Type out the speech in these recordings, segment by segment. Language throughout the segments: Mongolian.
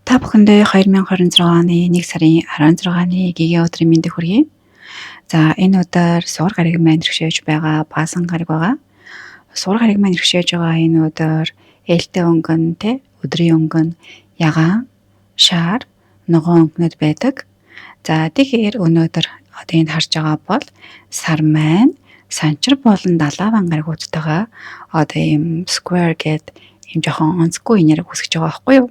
Та бүхэндээ 2026 оны 1 сарын 16-ны гэгээ өдрийн мэндийг хүргэе. За энэ өдөр суур гариг маань иргэшээж байгаа баасан гариг байгаа. Суур гариг маань иргэшээж байгаа энэ өдөр ээлтэй өнгөн те өдрийн өнгөн ягаан, шар, ногоон өнгнөд байдаг. За тэгэхээр өнөөдөр одоо энд харж байгаа бол сар маань санчир болон далаван гаригуудтайгаа одоо ийм square гэдэг ийм жоохон онцгүй энерги үсгэж байгаа байхгүй юу?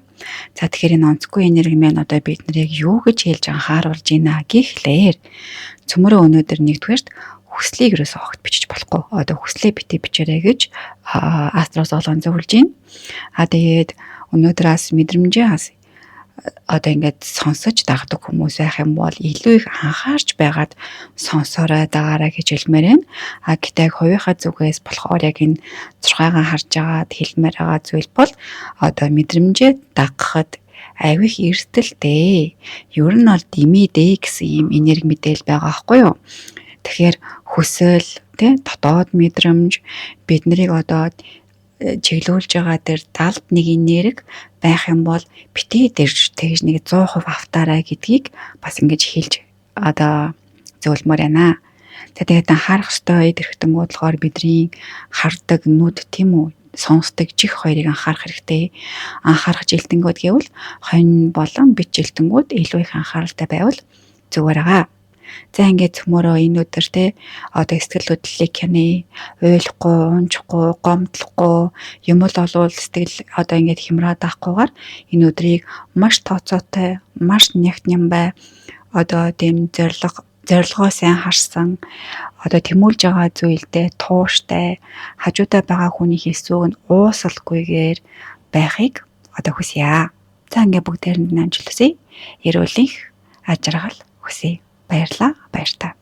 За тэгэхээр энэ онцгүй энерги маань одоо бид нарыг юу гэж хэлж анхааруулж байна гэхлээр цөмөрөө өнөөдөр нэгдүгээрт хүслийг ерөөсөө огт бичиж болохгүй. Одоо хүслээ битээ бичээрэй гэж астроос олгон зөвлөж байна. Тэгээд өнөөдрөөс мэдрэмжээс одоо ингээд сонсож дагдаг хүмүүс байх юм бол илүү их анхаарч байгаад сонсорой дагаараа гэж хэлмээр байна. Гэтэ хувийнхаа зүгээс болохоор яг энэ 6-гаа харж агаад хэлмээр байгаа зүйл бол одоо мэдрэмжээ дагахад авих эрсдэлтэй. Ер нь бол димидээ гэсэн юм энерги мэдээл байгаа байхгүй юу? Тэгэхээр хүсэл, дотоод мэдрэмж бид нарыг одоо чиглүүлж байгаа дээр 71 энерги байх юм бол битээ дэрж тэгж нэг 100% автаарай гэдгийг бас ингэж хэлж одоо зөвлөмөр байна. Тэгээд анхаарах ёстой эрхтэмүүд болохоор бидний хардаг нүд тийм үү, сонсдог чих хоёрыг анхаарах хэрэгтэй. Анхаарах жилтэнгүүд гэвэл хонь болон бит жилтэнгүүд илүү их анхааралтай байвал зүгээр байгаа. За ингээд цөмөрөө энэ өдөр одоо сэтгэл хөдлөлийг хянаа, ойлгохгүй, унжихгүй, гомдлохгүй юм л олвол сэтгэл одоо ингээд хямраад авахгүйгээр энэ өдрийг маш тооцоотой, маш нягтнямбай одоо тийм зорилгоо сайн харсан одоо тэмүүлж байгаа зүйлдээ тууштай хажуудаа байгаа хүний хэлсүүг нь уусалгүйгээр байхыг одоо хүсье. За ингээд бүгдээр нь амжилт хүсье. Эрүүлэх ажиргал хүсье. Баярлалаа. Баяр та.